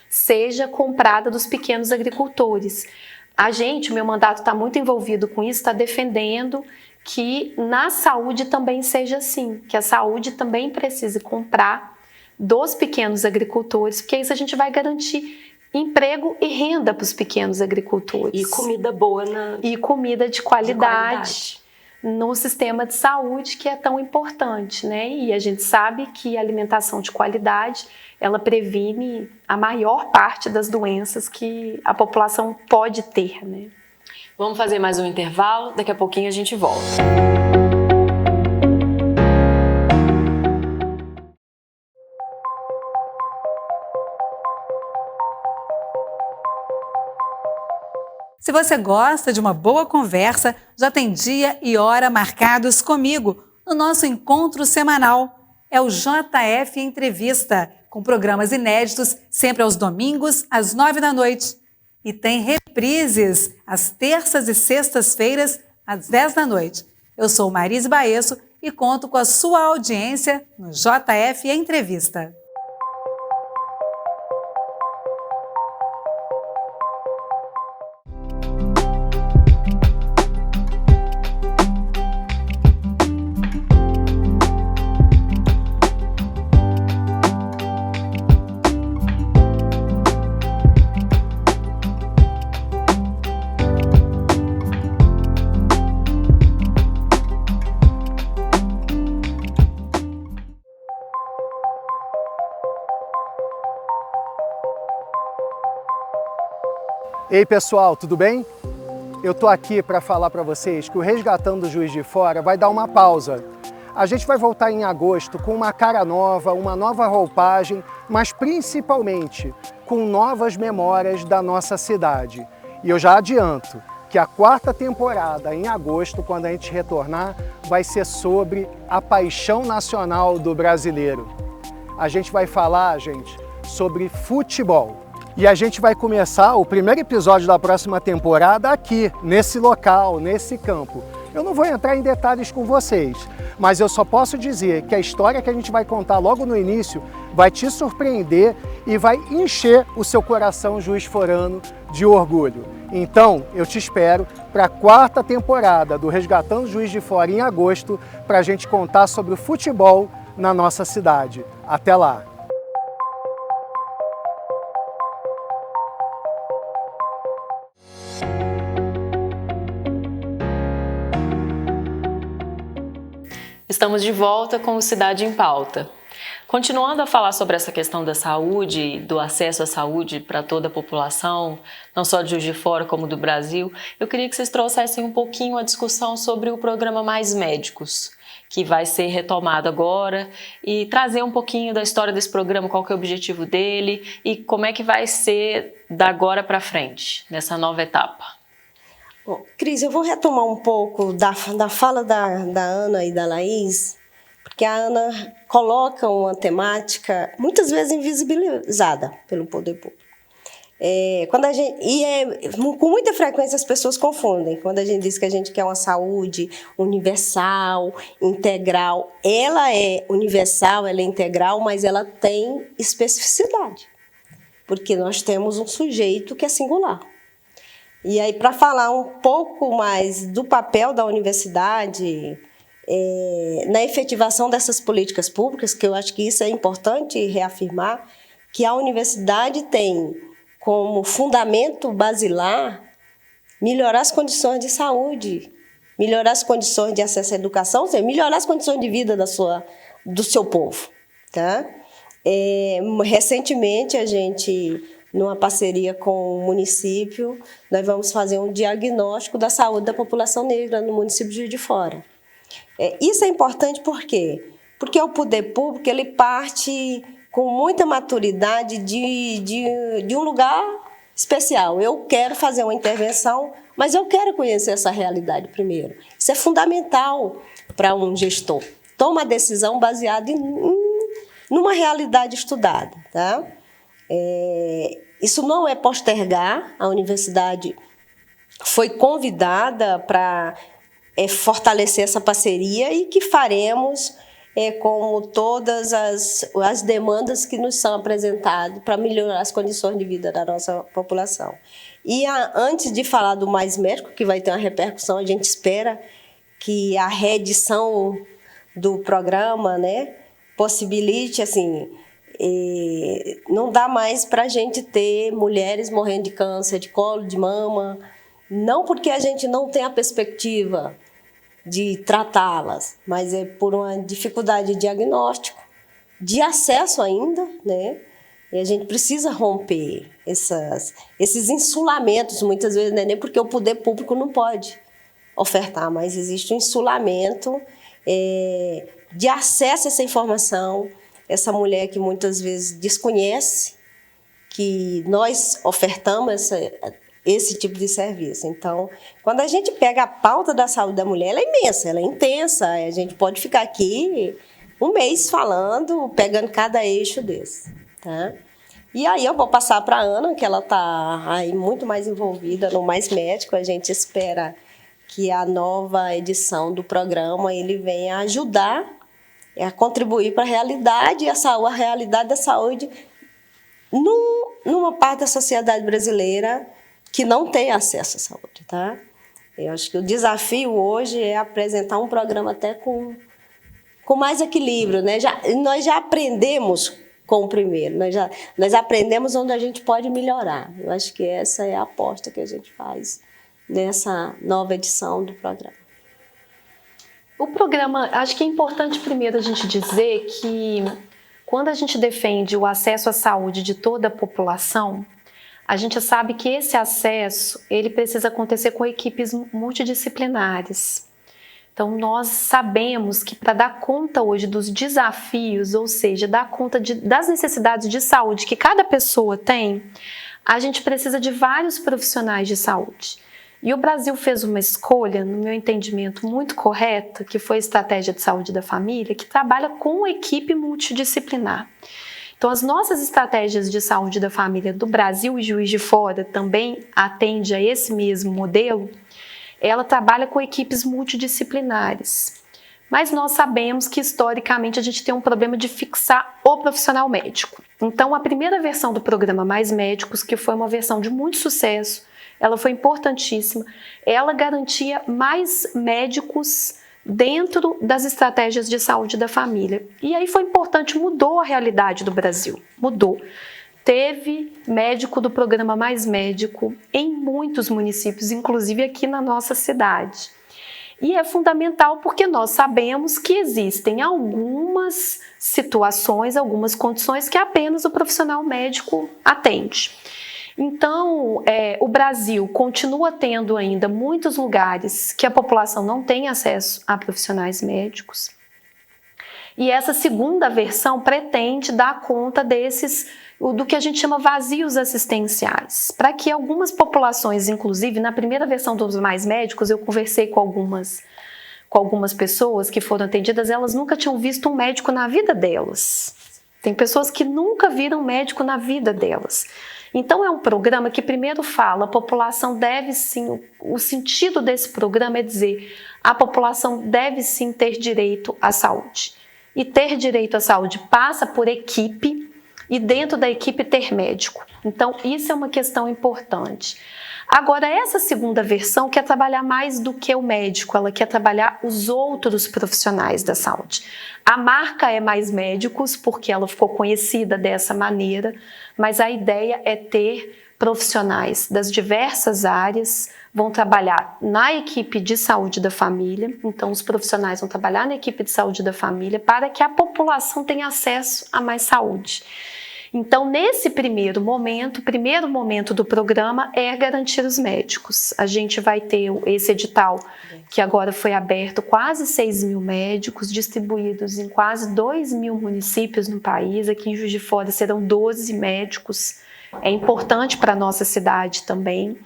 C: seja comprada dos pequenos agricultores. O meu mandato está muito envolvido com isso, está defendendo que na saúde também seja assim, que a saúde também precise comprar dos pequenos agricultores, porque isso a gente vai garantir emprego e renda para os pequenos agricultores.
B: E comida boa
C: e comida de qualidade no sistema de saúde, que é tão importante, né? E a gente sabe que a alimentação de qualidade, ela previne a maior parte das doenças que a população pode ter, né?
A: Vamos fazer mais um intervalo, daqui a pouquinho a gente volta.
F: Se você gosta de uma boa conversa, já tem dia e hora marcados comigo no nosso encontro semanal. É o JF Entrevista, com programas inéditos sempre aos domingos, às 21h. E tem reprises às terças e sextas-feiras, às 22h. Eu sou Marise Baesso e conto com a sua audiência no JF Entrevista.
G: Ei pessoal, tudo bem? Eu tô aqui para falar para vocês que o Resgatando Juiz de Fora vai dar uma pausa. A gente vai voltar em agosto com uma cara nova, uma nova roupagem, mas principalmente com novas memórias da nossa cidade. E eu já adianto que a 4ª temporada, em agosto, quando a gente retornar, vai ser sobre a paixão nacional do brasileiro. A gente vai falar, gente, sobre futebol. E a gente vai começar o primeiro episódio da próxima temporada aqui, nesse local, nesse campo. Eu não vou entrar em detalhes com vocês, mas eu só posso dizer que a história que a gente vai contar logo no início vai te surpreender e vai encher o seu coração juiz-forano de orgulho. Então, eu te espero para a 4ª temporada do Resgatando Juiz de Fora em agosto, para a gente contar sobre o futebol na nossa cidade. Até lá!
A: Estamos de volta com o Cidade em Pauta. Continuando a falar sobre essa questão da saúde, do acesso à saúde para toda a população, não só de Juiz de Fora como do Brasil, eu queria que vocês trouxessem um pouquinho a discussão sobre o programa Mais Médicos, que vai ser retomado agora, e trazer um pouquinho da história desse programa, qual que é o objetivo dele e como é que vai ser da agora para frente, nessa nova etapa.
D: Bom, Cris, eu vou retomar um pouco da fala da Ana e da Laís, porque a Ana coloca uma temática muitas vezes invisibilizada pelo poder público. Com muita frequência as pessoas confundem. Quando a gente diz que a gente quer uma saúde universal, integral, ela é universal, ela é integral, mas ela tem especificidade, porque nós temos um sujeito que é singular. E aí, para falar um pouco mais do papel da universidade na efetivação dessas políticas públicas, que eu acho que isso é importante reafirmar, que a universidade tem como fundamento basilar melhorar as condições de saúde, melhorar as condições de acesso à educação, ou seja, melhorar as condições de vida do seu povo. Tá? Recentemente, a gente, numa parceria com o município, nós vamos fazer um diagnóstico da saúde da população negra no município de Juiz de Fora. Isso é importante por quê? Porque o poder público ele parte com muita maturidade de um lugar especial. Eu quero fazer uma intervenção, mas eu quero conhecer essa realidade primeiro. Isso é fundamental para um gestor. Toma a decisão baseada numa realidade estudada. Tá? Isso não é postergar. A universidade foi convidada para fortalecer essa parceria e que faremos como todas as demandas que nos são apresentadas para melhorar as condições de vida da nossa população. E antes de falar do Mais Médico, que vai ter uma repercussão, a gente espera que a reedição do programa, né, possibilite, assim, não dá mais para a gente ter mulheres morrendo de câncer de colo, de mama, não porque a gente não tem a perspectiva de tratá-las, mas é por uma dificuldade de diagnóstico, de acesso ainda, né? E a gente precisa romper esses insulamentos, muitas vezes, não é nem porque o poder público não pode ofertar, mas existe um insulamento de acesso a essa informação, essa mulher que muitas vezes desconhece que nós ofertamos esse tipo de serviço. Então, quando a gente pega a pauta da saúde da mulher, ela é imensa, ela é intensa. A gente pode ficar aqui um mês falando, pegando cada eixo desse. Tá? E aí eu vou passar para a Ana, que ela está aí muito mais envolvida no Mais Médico. A gente espera que a nova edição do programa ele venha ajudar a contribuir para a realidade da saúde numa parte da sociedade brasileira que não tem acesso à saúde, tá? Eu acho que o desafio hoje é apresentar um programa até com mais equilíbrio, né? Nós já aprendemos com o primeiro, nós aprendemos onde a gente pode melhorar. Eu acho que essa é a aposta que a gente faz nessa nova edição do programa.
C: O programa, acho que é importante primeiro a gente dizer que quando a gente defende o acesso à saúde de toda a população, a gente sabe que esse acesso ele precisa acontecer com equipes multidisciplinares. Então, nós sabemos que para dar conta hoje dos desafios, ou seja, dar conta das necessidades de saúde que cada pessoa tem, a gente precisa de vários profissionais de saúde. E o Brasil fez uma escolha, no meu entendimento, muito correta, que foi a Estratégia de Saúde da Família, que trabalha com equipe multidisciplinar. Então, as nossas estratégias de saúde da família do Brasil e Juiz de Fora também atende a esse mesmo modelo. Ela trabalha com equipes multidisciplinares. Mas nós sabemos que, historicamente, a gente tem um problema de fixar o profissional médico. Então, a primeira versão do programa Mais Médicos, que foi uma versão de muito sucesso, ela foi importantíssima, ela garantia mais médicos dentro das estratégias de saúde da família. E aí foi importante, mudou a realidade do Brasil, mudou. Teve médico do programa Mais Médico em muitos municípios, inclusive aqui na nossa cidade. E é fundamental porque nós sabemos que existem algumas situações, algumas condições que apenas o profissional médico atende. Então, o Brasil continua tendo ainda muitos lugares que a população não tem acesso a profissionais médicos. E essa segunda versão pretende dar conta do que a gente chama vazios assistenciais, para que algumas populações, inclusive na primeira versão dos Mais Médicos, eu conversei com algumas pessoas que foram atendidas, elas nunca tinham visto um médico na vida delas. Tem pessoas que nunca viram médico na vida delas. Então é um programa que primeiro fala, a população deve sim, o sentido desse programa é dizer, a população deve sim ter direito à saúde. E ter direito à saúde passa por equipe e dentro da equipe ter médico. Então isso é uma questão importante. Agora essa segunda versão quer trabalhar mais do que o médico, ela quer trabalhar os outros profissionais da saúde. A marca é Mais Médicos porque ela ficou conhecida dessa maneira, mas a ideia é ter profissionais das diversas áreas, vão trabalhar na equipe de saúde da família, então os profissionais vão trabalhar na equipe de saúde da família para que a população tenha acesso a mais saúde. Então, nesse primeiro momento do programa é garantir os médicos. A gente vai ter esse edital que agora foi aberto, quase 6 mil médicos distribuídos em quase 2 mil municípios no país. Aqui em Juiz de Fora serão 12 médicos. É importante para a nossa cidade também.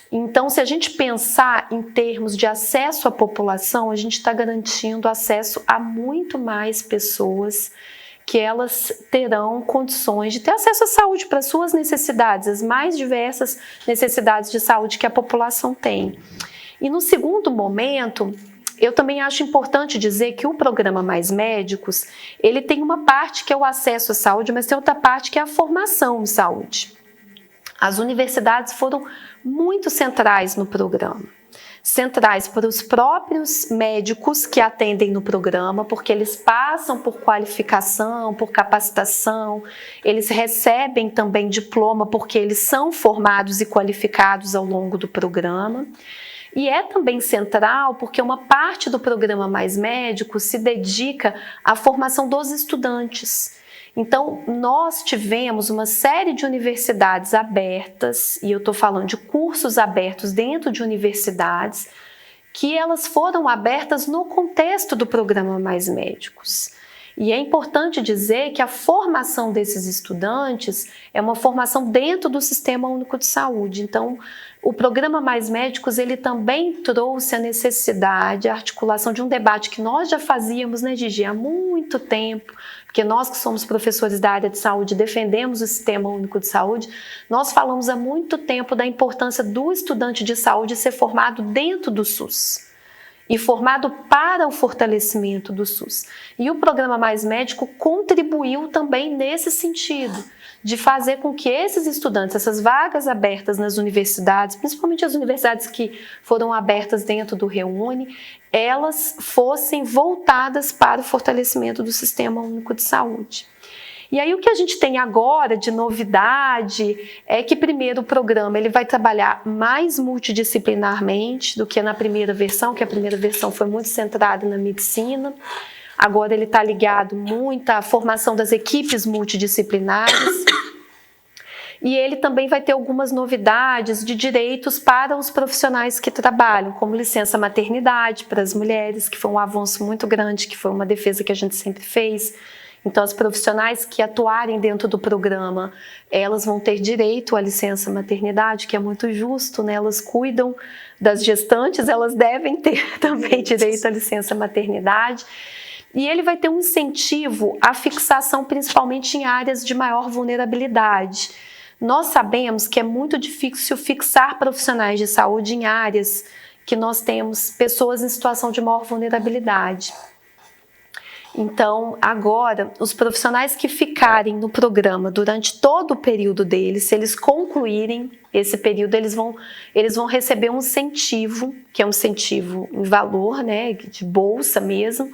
C: Então, se a gente pensar em termos de acesso à população, a gente está garantindo acesso a muito mais pessoas que elas terão condições de ter acesso à saúde para suas necessidades, as mais diversas necessidades de saúde que a população tem. E no segundo momento, eu também acho importante dizer que o programa Mais Médicos, ele tem uma parte que é o acesso à saúde, mas tem outra parte que é a formação em saúde. As universidades foram muito centrais no programa. Centrais para os próprios médicos que atendem no programa, porque eles passam por qualificação, por capacitação, eles recebem também diploma porque eles são formados e qualificados ao longo do programa. E é também central porque uma parte do programa Mais Médicos se dedica à formação dos estudantes. Então, nós tivemos uma série de universidades abertas, e eu estou falando de cursos abertos dentro de universidades, que elas foram abertas no contexto do programa Mais Médicos. E é importante dizer que a formação desses estudantes é uma formação dentro do Sistema Único de Saúde. Então, o programa Mais Médicos, ele também trouxe a necessidade, a articulação de um debate que nós já fazíamos, né, Gigi, há muito tempo, porque nós que somos professores da área de saúde, defendemos o Sistema Único de Saúde, nós falamos há muito tempo da importância do estudante de saúde ser formado dentro do SUS e formado para o fortalecimento do SUS. E o programa Mais Médico contribuiu também nesse sentido, de fazer com que esses estudantes, essas vagas abertas nas universidades, principalmente as universidades que foram abertas dentro do Reúne, elas fossem voltadas para o fortalecimento do Sistema Único de Saúde. E aí o que a gente tem agora de novidade é que primeiro o programa ele vai trabalhar mais multidisciplinarmente do que na primeira versão, que a primeira versão foi muito centrada na medicina. Agora ele está ligado muito à formação das equipes multidisciplinares. E ele também vai ter algumas novidades de direitos para os profissionais que trabalham, como licença maternidade para as mulheres, que foi um avanço muito grande, que foi uma defesa que a gente sempre fez. Então, as profissionais que atuarem dentro do programa, elas vão ter direito à licença maternidade, que é muito justo, né? Elas cuidam das gestantes, elas devem ter também direito à licença maternidade. E ele vai ter um incentivo à fixação, principalmente em áreas de maior vulnerabilidade. Nós sabemos que é muito difícil fixar profissionais de saúde em áreas que nós temos pessoas em situação de maior vulnerabilidade. Então, agora, os profissionais que ficarem no programa durante todo o período deles, se eles concluírem esse período, eles vão receber um incentivo, que é um incentivo em valor, né, de bolsa mesmo,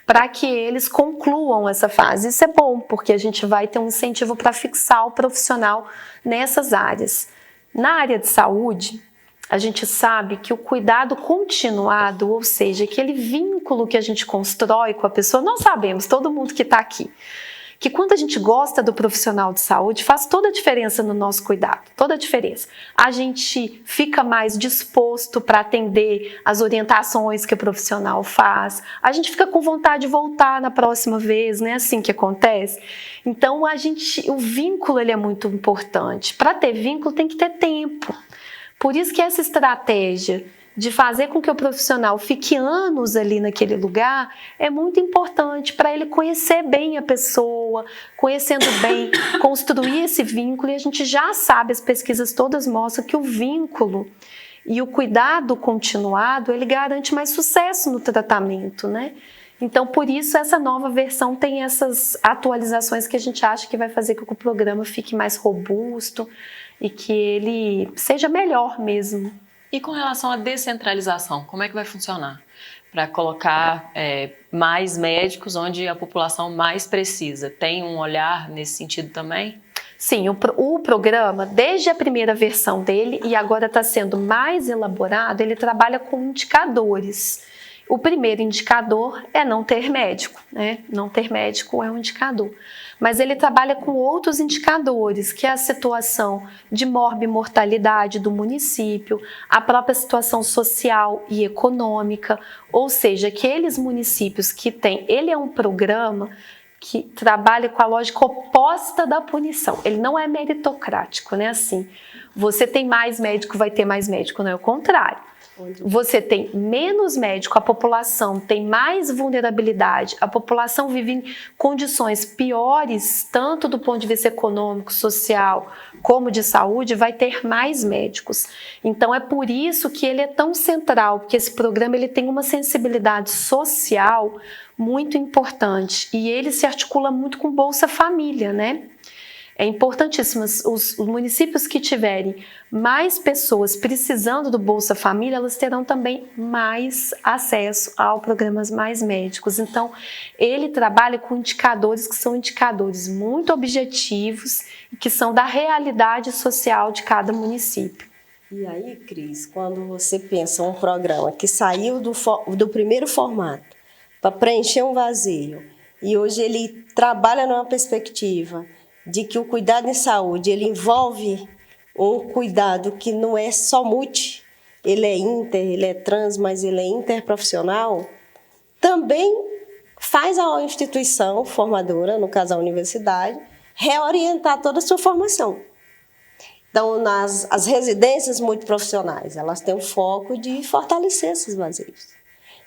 C: para que eles concluam essa fase. Isso é bom, porque a gente vai ter um incentivo para fixar o profissional nessas áreas. Na área de saúde, a gente sabe que o cuidado continuado, ou seja, aquele vínculo que a gente constrói com a pessoa, nós sabemos, todo mundo que está aqui, que quando a gente gosta do profissional de saúde, faz toda a diferença no nosso cuidado, toda a diferença. A gente fica mais disposto para atender as orientações que o profissional faz, a gente fica com vontade de voltar na próxima vez, não é assim que acontece? Então, o vínculo ele é muito importante. Para ter vínculo tem que ter tempo. Por isso que essa estratégia de fazer com que o profissional fique anos ali naquele lugar é muito importante para ele conhecer bem a pessoa, conhecendo bem, construir esse vínculo. E a gente já sabe, as pesquisas todas mostram que o vínculo e o cuidado continuado, ele garante mais sucesso no tratamento, né? Então, por isso, essa nova versão tem essas atualizações que a gente acha que vai fazer com que o programa fique mais robusto e que ele seja melhor mesmo.
A: E com relação à descentralização, como é que vai funcionar? Para colocar mais médicos onde a população mais precisa. Tem um olhar nesse sentido também?
C: Sim, o programa, desde a primeira versão dele e agora está sendo mais elaborado, ele trabalha com indicadores. O primeiro indicador é não ter médico, né? Não ter médico é um indicador. Mas ele trabalha com outros indicadores, que é a situação de morbimortalidade do município, a própria situação social e econômica, ou seja, aqueles municípios que têm... Ele é um programa que trabalha com a lógica oposta da punição. Ele não é meritocrático, né? Assim, você tem mais médico, vai ter mais médico, não é o contrário. Você tem menos médico, a população tem mais vulnerabilidade, a população vive em condições piores, tanto do ponto de vista econômico, social, como de saúde, vai ter mais médicos. Então é por isso que ele é tão central, porque esse programa ele tem uma sensibilidade social muito importante e ele se articula muito com Bolsa Família, né? É importantíssimo, os municípios que tiverem mais pessoas precisando do Bolsa Família, elas terão também mais acesso ao programas Mais Médicos. Então, ele trabalha com indicadores que são indicadores muito objetivos e que são da realidade social de cada município.
D: E aí, Cris, quando você pensa um programa que saiu do primeiro formato para preencher um vazio e hoje ele trabalha numa perspectiva de que o cuidado em saúde, ele envolve um cuidado que não é só multi, ele é inter, ele é trans, mas ele é interprofissional, também faz a instituição formadora, no caso a universidade, reorientar toda a sua formação. Então, as residências multiprofissionais, elas têm o foco de fortalecer esses vazios.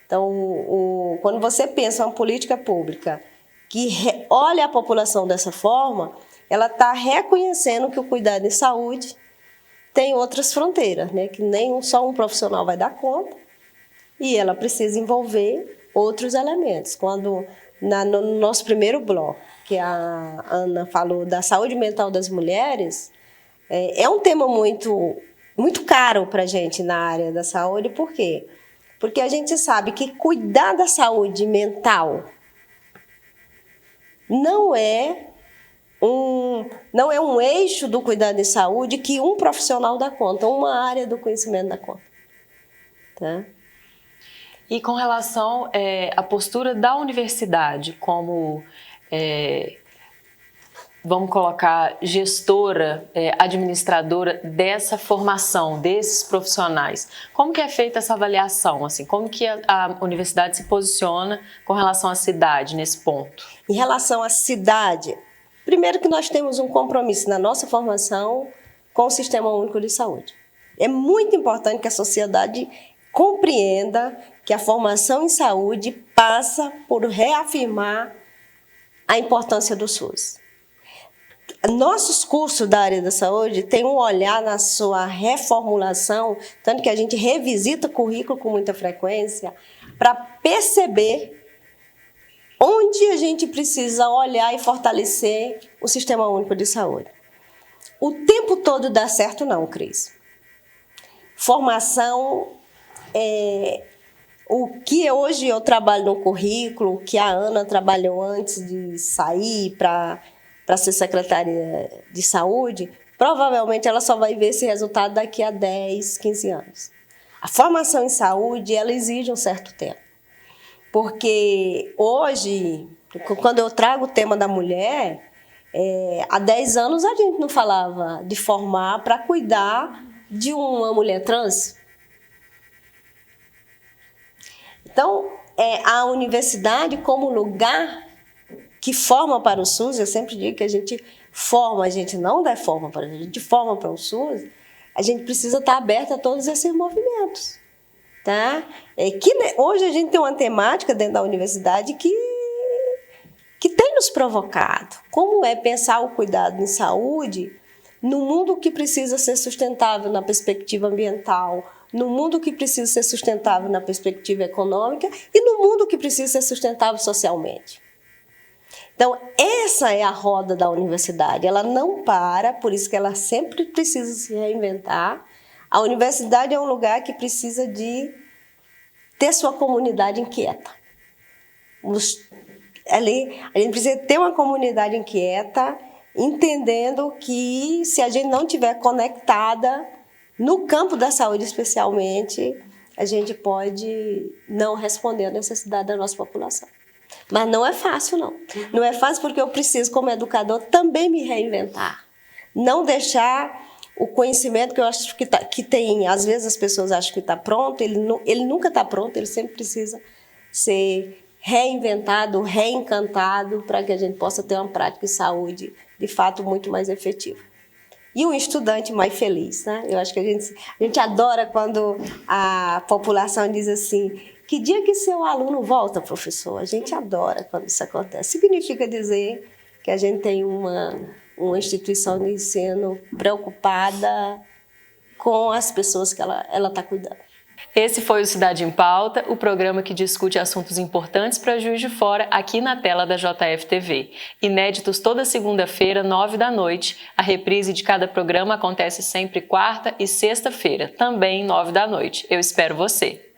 D: Então, quando você pensa uma política pública que olha a população dessa forma, ela está reconhecendo que o cuidado em saúde tem outras fronteiras, né? Que nem só um profissional vai dar conta e ela precisa envolver outros elementos. Quando, no nosso primeiro bloco, que a Ana falou da saúde mental das mulheres, é um tema muito, muito caro para a gente na área da saúde. Por quê? Porque a gente sabe que cuidar da saúde mental não é um eixo do cuidado de saúde que um profissional dá conta, uma área do conhecimento dá conta. Tá?
A: E com relação à postura da universidade como, vamos colocar, gestora, administradora dessa formação, desses profissionais, como que é feita essa avaliação? Assim, como que a universidade se posiciona com relação à cidade nesse ponto?
D: Em relação à cidade, primeiro que nós temos um compromisso na nossa formação com o Sistema Único de Saúde. É muito importante que a sociedade compreenda que a formação em saúde passa por reafirmar a importância do SUS. Nossos cursos da área da saúde têm um olhar na sua reformulação, tanto que a gente revisita o currículo com muita frequência, para perceber onde a gente precisa olhar e fortalecer o Sistema Único de Saúde. O tempo todo dá certo não, Cris. Formação o que hoje eu trabalho no currículo, que a Ana trabalhou antes de sair para ser secretária de saúde, provavelmente ela só vai ver esse resultado daqui a 10, 15 anos. A formação em saúde, ela exige um certo tempo. Porque hoje, quando eu trago o tema da mulher, há 10 anos a gente não falava de formar para cuidar de uma mulher trans. Então, a universidade como lugar que forma para o SUS, eu sempre digo que a gente forma, a gente não deforma, a gente forma para o SUS, a gente precisa estar aberto a todos esses movimentos. Tá? Hoje a gente tem uma temática dentro da universidade que tem nos provocado. Como é pensar o cuidado em saúde no mundo que precisa ser sustentável na perspectiva ambiental, no mundo que precisa ser sustentável na perspectiva econômica e no mundo que precisa ser sustentável socialmente. Então, essa é a roda da universidade. Ela não para, por isso que ela sempre precisa se reinventar. A universidade é um lugar que precisa de ter sua comunidade inquieta. A gente precisa ter uma comunidade inquieta, entendendo que se a gente não estiver conectada, no campo da saúde especialmente, a gente pode não responder à necessidade da nossa população. Mas não é fácil, não. Não é fácil porque eu preciso, como educador, também me reinventar. Não deixar o conhecimento que eu acho que tem, às vezes as pessoas acham que está pronto, ele nunca está pronto, ele sempre precisa ser reinventado, reencantado, para que a gente possa ter uma prática de saúde, de fato, muito mais efetiva. E um estudante mais feliz, né? Eu acho que a gente adora quando a população diz assim, que dia que seu aluno volta, professor? A gente adora quando isso acontece. Significa dizer que a gente tem uma instituição de ensino preocupada com as pessoas que ela está cuidando.
A: Esse foi o Cidade em Pauta, o programa que discute assuntos importantes para Juiz de Fora aqui na tela da JF TV. Inéditos toda segunda-feira, 21h. A reprise de cada programa acontece sempre quarta e sexta-feira, também 21h. Eu espero você!